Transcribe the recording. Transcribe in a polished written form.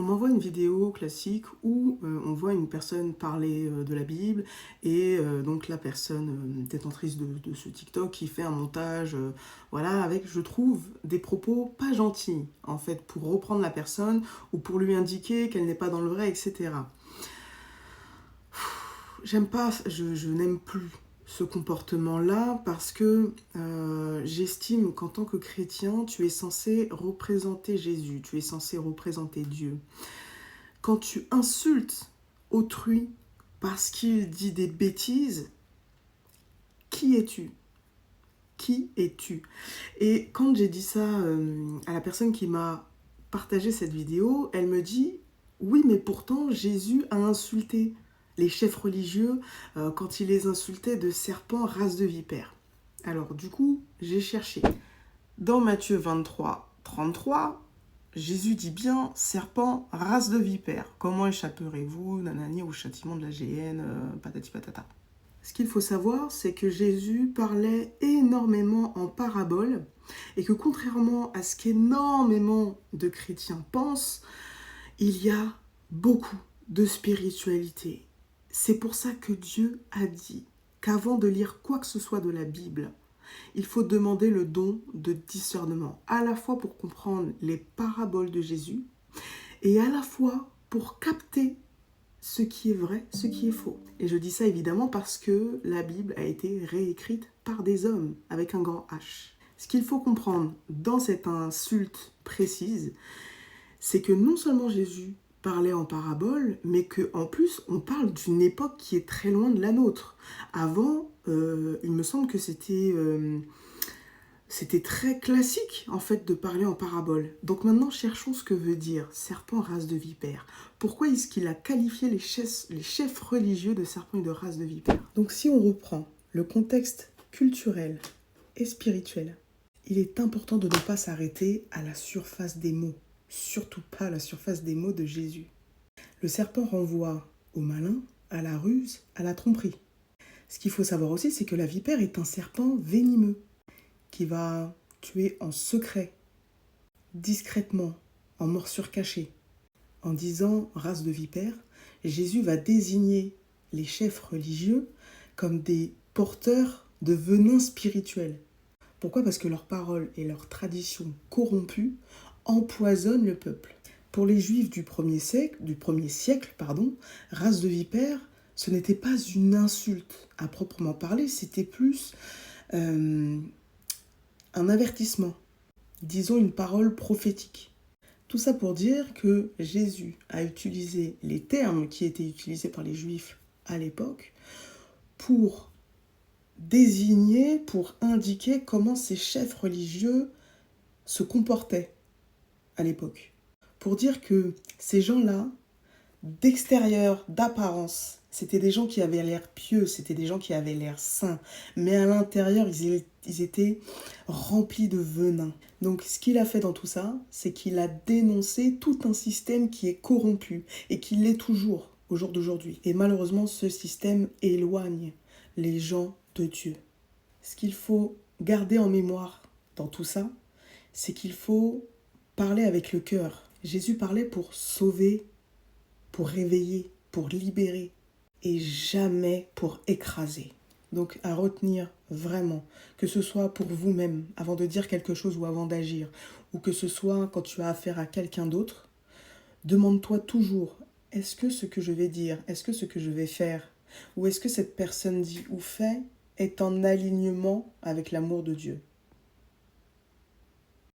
On m'envoie une vidéo classique où on voit une personne parler de la Bible et donc la personne détentrice de ce TikTok qui fait un montage voilà, avec, je trouve, des propos pas gentils, en fait, pour reprendre la personne ou pour lui indiquer qu'elle n'est pas dans le vrai, etc. J'aime pas, je n'aime plus ce comportement-là parce que j'estime qu'en tant que chrétien, tu es censé représenter Jésus, tu es censé représenter Dieu. Quand tu insultes autrui parce qu'il dit des bêtises, qui es-tu? Qui es-tu? Et quand j'ai dit ça à la personne qui m'a partagé cette vidéo, elle me dit « Oui, mais pourtant Jésus a insulté les chefs religieux quand il les insultait de serpents, race de vipères. » Alors du coup, j'ai cherché. Dans Matthieu 23, 33, Jésus dit bien « serpent, race de vipères. Comment échapperez-vous, nanani, au châtiment de la géhenne, patati patata ?» Ce qu'il faut savoir, c'est que Jésus parlait énormément en paraboles et que contrairement à ce qu'énormément de chrétiens pensent, il y a beaucoup de spiritualité. C'est pour ça que Dieu a dit qu'avant de lire quoi que ce soit de la Bible, il faut demander le don de discernement, à la fois pour comprendre les paraboles de Jésus et à la fois pour capter ce qui est vrai, ce qui est faux. Et je dis ça évidemment parce que la Bible a été réécrite par des hommes, avec un grand H. Ce qu'il faut comprendre dans cette insulte précise, c'est que non seulement Jésus parlait en parabole, mais qu'en plus, on parle d'une époque qui est très loin de la nôtre. Avant, il me semble que c'était très classique, en fait, de parler en parabole. Donc maintenant, cherchons ce que veut dire serpent, race de vipère. Pourquoi est-ce qu'il a qualifié les chefs religieux de serpents et de race de vipère? Donc si on reprend le contexte culturel et spirituel, il est important de ne pas s'arrêter à la surface des mots, surtout pas à la surface des mots de Jésus. Le serpent renvoie au malin, à la ruse, à la tromperie. Ce qu'il faut savoir aussi, c'est que la vipère est un serpent venimeux qui va tuer en secret, discrètement, en morsure cachée. En disant race de vipère, Jésus va désigner les chefs religieux comme des porteurs de venin spirituel. Pourquoi? Parce que leurs paroles et leurs traditions corrompues empoisonnent le peuple. Pour les Juifs du premier siècle, race de vipère, ce n'était pas une insulte à proprement parler, c'était plus un avertissement, disons une parole prophétique. Tout ça pour dire que Jésus a utilisé les termes qui étaient utilisés par les Juifs à l'époque pour désigner, pour indiquer comment ces chefs religieux se comportaient à l'époque. Pour dire que ces gens-là, d'extérieur, d'apparence, c'était des gens qui avaient l'air pieux, c'était des gens qui avaient l'air sains, mais à l'intérieur, ils étaient remplis de venin. Donc ce qu'il a fait dans tout ça, c'est qu'il a dénoncé tout un système qui est corrompu et qui l'est toujours au jour d'aujourd'hui. Et malheureusement, ce système éloigne les gens de Dieu. Ce qu'il faut garder en mémoire dans tout ça, c'est qu'il faut parler avec le cœur. Jésus parlait pour sauver, pour réveiller, pour libérer et jamais pour écraser. Donc à retenir vraiment, que ce soit pour vous-même, avant de dire quelque chose ou avant d'agir, ou que ce soit quand tu as affaire à quelqu'un d'autre, demande-toi toujours, est-ce que ce que je vais dire, est-ce que ce que je vais faire, ou est-ce que cette personne dit ou fait est en alignement avec l'amour de Dieu?